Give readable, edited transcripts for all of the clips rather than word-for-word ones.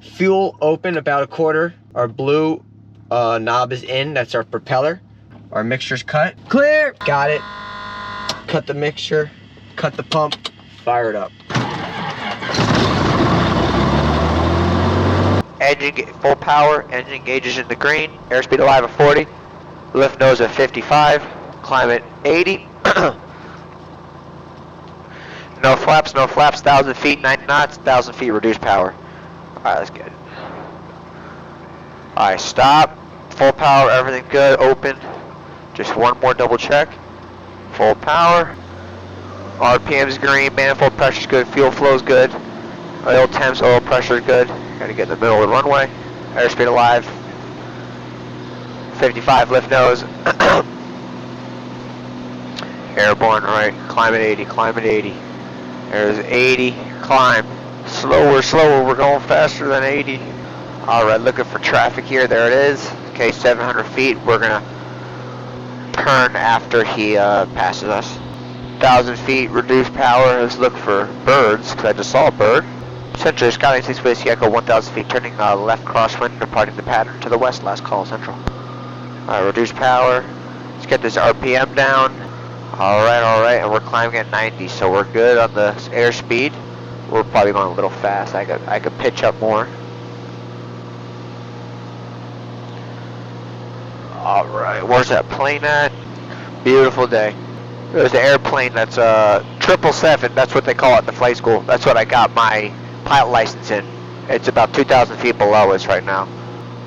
Fuel open about a quarter. Our blue knob is in, that's our propeller. Our mixture's cut. Clear! Got it. Cut the mixture, cut the pump, fire it up. Engine full power, engine gauges in the green, airspeed alive at 40, lift nose at 55, climb at 80. No flaps, 1,000 feet, 90 knots, 1,000 feet reduced power. Alright, that's good. Alright, stop, full power, everything good, open. Just one more double check. Full power. RPM's green, manifold pressure's good, fuel flow's good. Oil temps, oil pressure good. Gotta get in the middle of the runway. Airspeed alive. 55 lift nose. Airborne right. Climb at 80, climb at 80. There's 80, climb. Slower, slower, we're going faster than 80. Alright, looking for traffic here, there it is. Okay, 700 feet, we're gonna turn after he passes us. 1,000 feet, reduced power. Let's look for birds, because I just saw a bird. Central, Scotland 6 Space Echo 1,000 feet, turning left crosswind, departing the pattern to the west, last call, Central. Alright, reduced power. Let's get this RPM down. Alright, and we're climbing at 90, so we're good on the airspeed. We're probably going a little fast. I could pitch up more. Alright, where's that plane at? Beautiful day. There's the airplane that's 777, that's what they call it in the flight school. That's what I got my pilot license in. It's about 2,000 feet below us right now.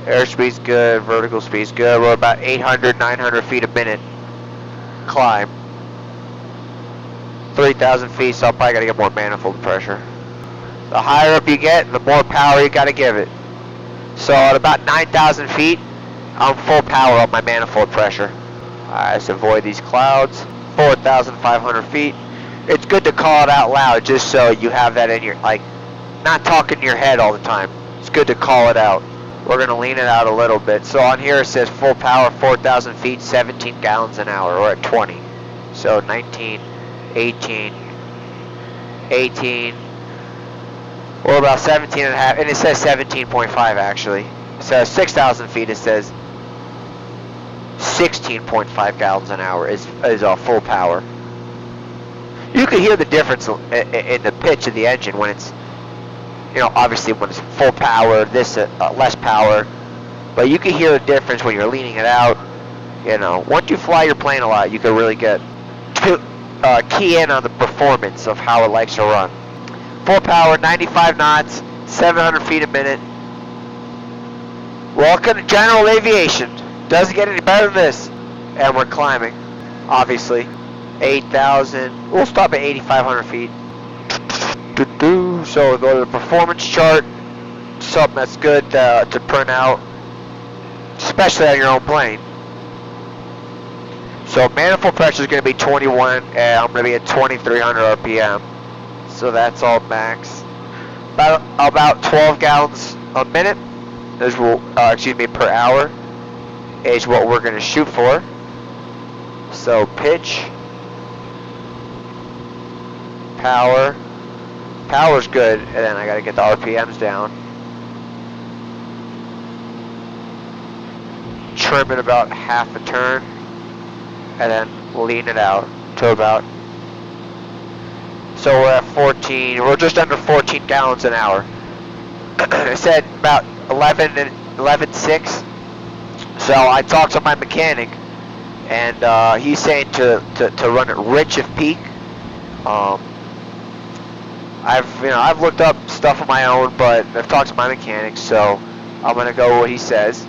Airspeed's good, vertical speed's good. We're about 800, 900 feet a minute climb. 3,000 feet, so I probably gotta get more manifold pressure. The higher up you get, the more power you gotta give it. So at about 9,000 feet, I'm full power on my manifold pressure. Alright, let's avoid these clouds. 4,500 feet. It's good to call it out loud just so you have that in your, like, not talking in your head all the time. It's good to call it out. We're going to lean it out a little bit. So on here it says full power, 4,000 feet, 17 gallons an hour, or at 20. So 19, 18, 18. We're about 17 and a half, and it says 17.5 actually. So 6,000 feet it says 16.5 gallons an hour is full power. You can hear the difference in the pitch of the engine when it's, you know, obviously when it's full power, this less power, but you can hear the difference when you're leaning it out. You know, once you fly your plane a lot, you can really get to key in on the performance of how it likes to run. Full power, 95 knots, 700 feet a minute. Welcome to general aviation. Doesn't get any better than this. And we're climbing, obviously. 8,000. We'll stop at 8,500 feet. So we'll go to the performance chart. Something that's good to print out, especially on your own plane. So manifold pressure is going to be 21, and I'm going to be at 2,300 RPM. So that's all max. About 12 gallons a minute is per hour is what we're going to shoot for. So pitch, power's good, and then I got to get the RPMs down. Trim it about half a turn, and then lean it out to about. So we're at 14. We're just under 14 gallons an hour. I said about 11.6. So I talked to my mechanic, and he's saying to run it rich of peak. I've looked up stuff on my own, but I've talked to my mechanic, so I'm gonna go with what he says.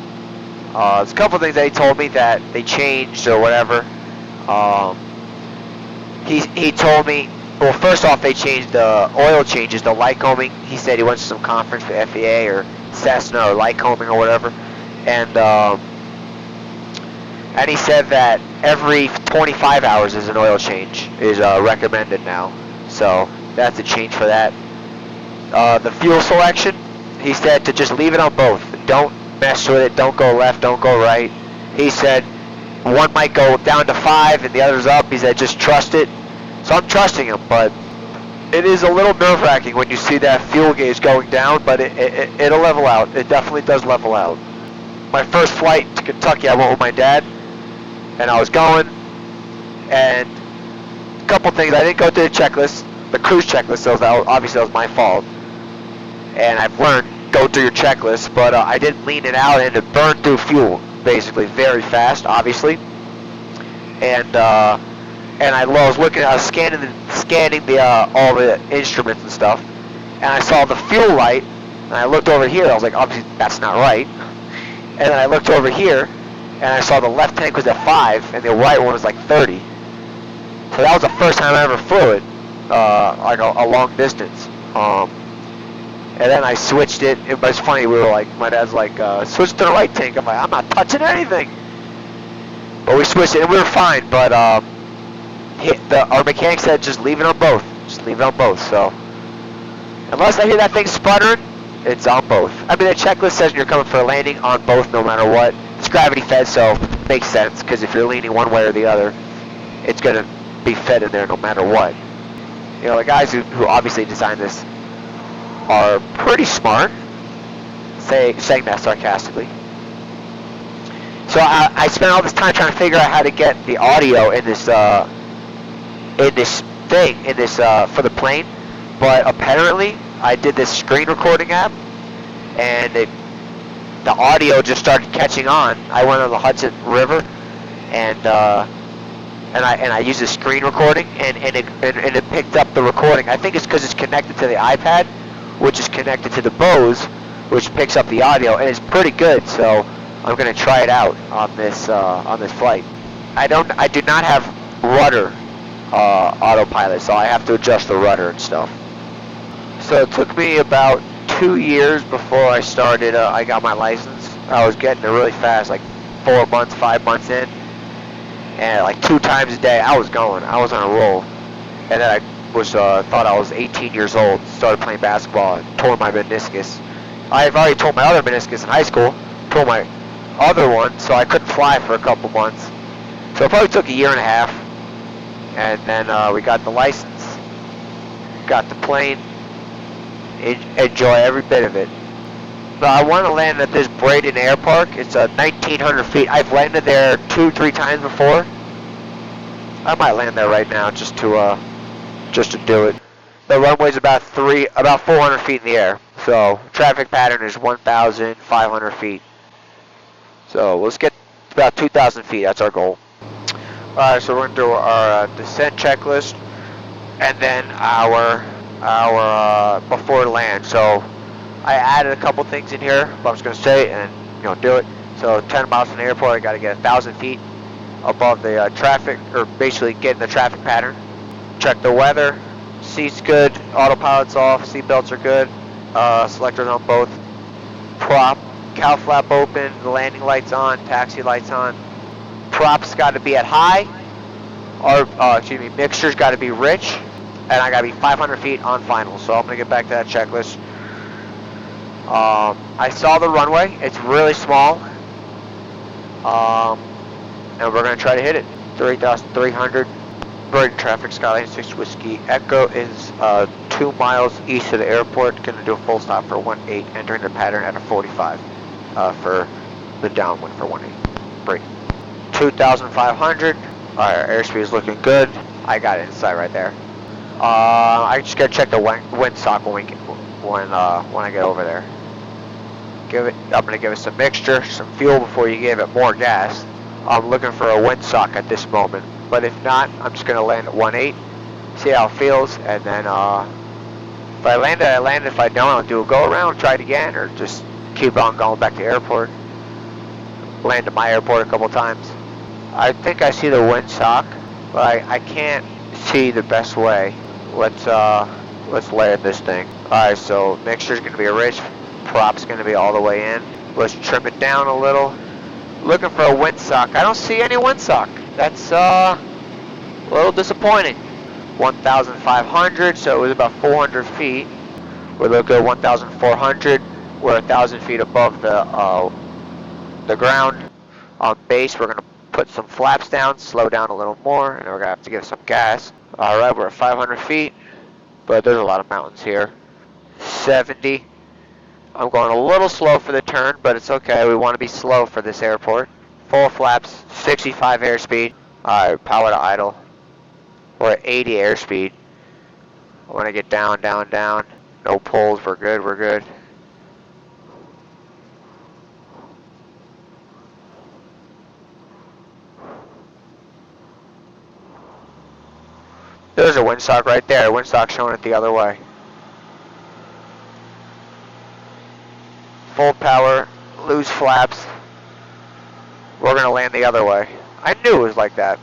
There's a couple things that he told me that they changed or whatever. He told me, well, first off, they changed the oil changes, the light combing. He said he went to some conference for FAA or Cessna or light combing or whatever, and he said that every 25 hours is an oil change is recommended now. So that's a change for that. The fuel selection, he said to just leave it on both. Don't mess with it. Don't go left. Don't go right. He said one might go down to 5 and the other's up. He said just trust it. So I'm trusting him, but It is a little nerve-wracking when you see that fuel gauge going down, but it'll level out. It definitely does level out. My first flight to Kentucky, I went with my dad, and I was going, and a couple things. I didn't go through the checklist, the cruise checklist, so obviously that was my fault. And I've learned, go through your checklist, but I didn't lean it out, and it burned through fuel, basically, very fast, obviously. And I was looking, I was scanning the all the instruments and stuff, and I saw the fuel light, and I looked over here. I was like, obviously that's not right. And then I looked over here, and I saw the left tank was at 5, and the right one was like 30. So that was the first time I ever flew it, like a long distance. And then I switched it. It was funny. We were like, my dad's like, switch to the right tank. I'm like, I'm not touching anything. But we switched it, and we were fine. But our mechanic said just leave it on both. Just leave it on both. So unless I hear that thing sputtering, it's on both. I mean, the checklist says you're coming for a landing on both no matter what. It's gravity fed, so it makes sense, because if you're leaning one way or the other, it's going to be fed in there no matter what. You know, the guys who obviously designed this are pretty smart, saying that sarcastically. So I spent all this time trying to figure out how to get the audio in this for the plane, but apparently I did this screen recording app, and the audio just started catching on. I went on the Hudson River, and I used a screen recording, and it picked up the recording. I think it's because it's connected to the iPad, which is connected to the Bose, which picks up the audio, and it's pretty good. So I'm going to try it out on this flight. I do not have rudder autopilot, so I have to adjust the rudder and stuff. So it took me about 2 years before I started. I got my license. I was getting it really fast, like 4 months, 5 months in, and like 2 times a day I was going. I was on a roll, and then I was thought I was 18 years old. Started playing basketball and tore my meniscus. I've already tore my other meniscus in high school. Tore my other one, so I couldn't fly for a couple months. So it probably took a year and a half, and then we got the license, got the plane. Enjoy every bit of it. But I want to land at this Braden Airpark. It's 1,900 feet. I've landed there 2-3 times before. I might land there right now just to do it. The runway's about 400 feet in the air. So traffic pattern is 1,500 feet. So let's get about 2,000 feet. That's our goal. Alright, so we're going to do our descent checklist, and then our before land. So I added a couple things in here, but I'm just going to say it and do it. So 10 miles from the airport, I got to get 1,000 feet above the traffic, or basically get in the traffic pattern. Check the weather. Seats good, autopilot's off, seat belts are good, selectors on both. Prop, cow flap open, the landing lights on, taxi lights on. Props got to be at high, or mixture's got to be rich, and I got to be 500 feet on final. So I'm going to get back to that checklist. I saw the runway. It's really small, and we're going to try to hit it. 3,300. Braden traffic, Skyline 6 Whiskey Echo is 2 miles east of the airport. Going to do a full stop for 18, entering the pattern at a 45 for the downwind for 18. Braden. 2,500. Our airspeed is looking good. I got it inside right there. I just gotta check the windsock when I get over there. I'm gonna give it some mixture, some fuel before you give it more gas. I'm looking for a windsock at this moment, but if not, I'm just gonna land at 18, see how it feels, and then if I land it, I land it. If I don't, I'll do a go around, try it again, or just keep on going back to the airport. Land at my airport a couple times. I think I see the windsock, but I can't see the best way. Let's layer this thing. Alright, so mixture's gonna be rich, prop's gonna be all the way in. Let's trim it down a little. Looking for a windsock. I don't see any windsock. That's a little disappointing. 1,500, so it was about 400 feet. We're looking at 1,400. We're 1,000 feet above the ground. On base, we're gonna put some flaps down, slow down a little more, and we're gonna have to give some gas. Alright, we're at 500 feet. but there's a lot of mountains here. 70. I'm going a little slow for the turn, but it's okay. We want to be slow for this airport. Full flaps, 65 airspeed. Alright, power to idle. We're at 80 airspeed. I want to get down, down, down. No pulls, we're good, we're good. There's a windsock right there. Windsock showing it the other way. Full power, loose flaps. We're going to land the other way. I knew it was like that.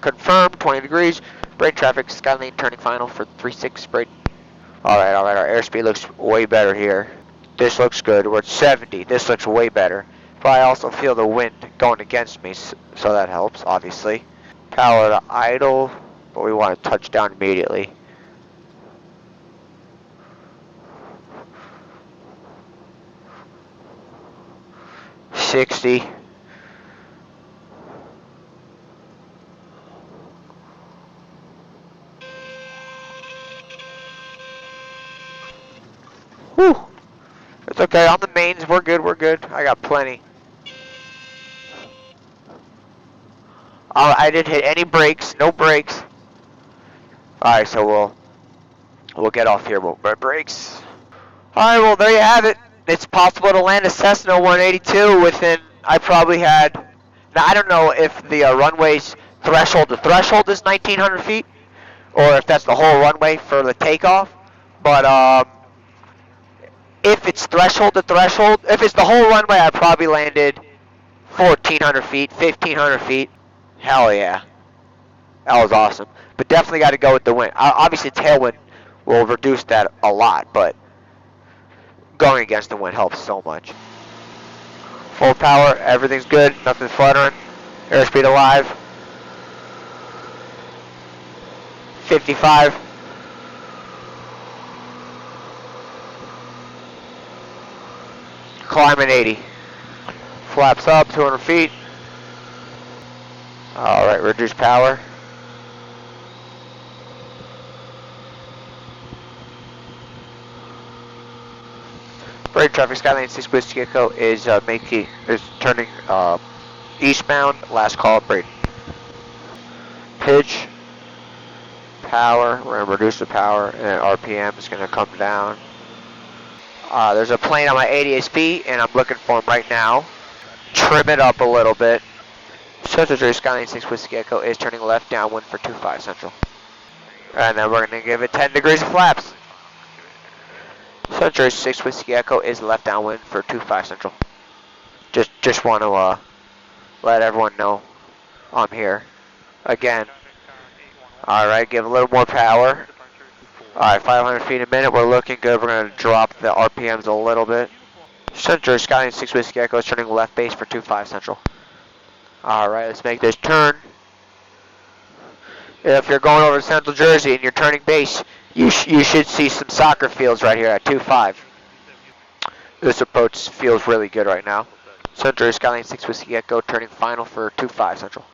Confirmed, 20 degrees. Braden traffic, Skylane turning final for 36 Braden. Alright, our airspeed looks way better here. This looks good. We're at 70. This looks way better. But I also feel the wind going against me, so that helps, obviously. Power to idle, but we want to touch down immediately. $60. Whew. It's okay, on the mains, we're good, we're good. I got plenty. I didn't hit any brakes, no brakes. Alright, so we'll get off here. We'll brakes. Alright, well there you have it. It's possible to land a Cessna 182 within, I probably had, now I don't know if the runway's threshold to threshold is 1900 feet, or if that's the whole runway for the takeoff, but if it's threshold to threshold, if it's the whole runway, I probably landed 1400 feet, 1500 feet. Hell yeah. That was awesome. But definitely got to go with the wind. Obviously, tailwind will reduce that a lot, but going against the wind helps so much. Full power, everything's good, nothing's fluttering. Airspeed alive. 55. Climbing 80. Flaps up, 200 feet. Alright, reduce power. Braden traffic, Skylane 6 Whiskey Echo is turning eastbound. Last call, Braden. Pitch, power. We're gonna reduce the power, and RPM is gonna come down. There's a plane on my 88 speed, and I'm looking for him right now. Trim it up a little bit. Central Jersey, Skylane 6 Whiskey Echo is turning left downwind for 25 Central. And then we're gonna give it 10 degrees of flaps. Central Jersey 6 Whiskey Echo is left downwind for 25 Central. Just want to let everyone know I'm here. Again. Alright, give a little more power. Alright, 500 feet a minute, we're looking good. We're going to drop the RPMs a little bit. Central Jersey, Skylane 6 Whiskey Echo is turning left base for 25 Central. Alright, let's make this turn. If you're going over to Central Jersey and you're turning base, you should see some soccer fields right here at 2-5. This approach feels really good right now. Central Jersey, Skylane 6 Whiskey Echo turning final for 2-5 Central.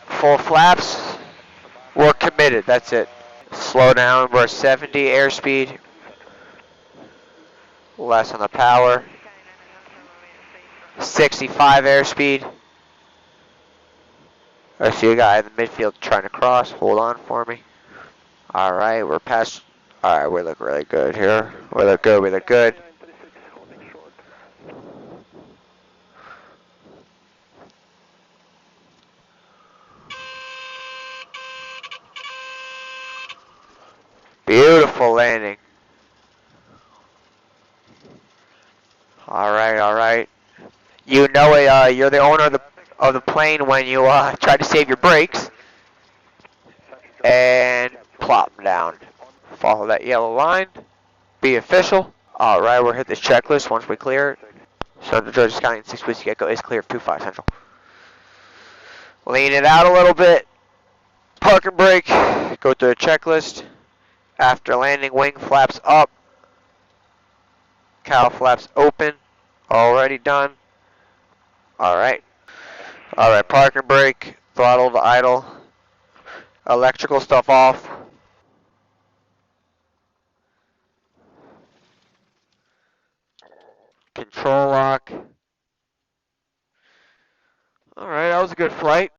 Full flaps. We're committed, that's it. Slow down, we're 70 airspeed. Less on the power. 65 airspeed. I see a guy in the midfield trying to cross. Hold on for me. Alright, we're past. Alright, we look really good here. We look good, we look good. Beautiful landing. Alright, alright. You know you're the owner of the plane when you try to save your brakes. And plop down. Follow that yellow line. Be official. Alright, we'll hit this checklist once we clear it. Central Georgia Sky 6 Whiskey Echo is clear of 25 Central. Lean it out a little bit. Park and brake. Go through a checklist. After landing, wing flaps up. Cowl flaps open. Already done. Alright. Alright, park and brake. Throttle to idle. Electrical stuff off. Control lock. Alright, that was a good flight.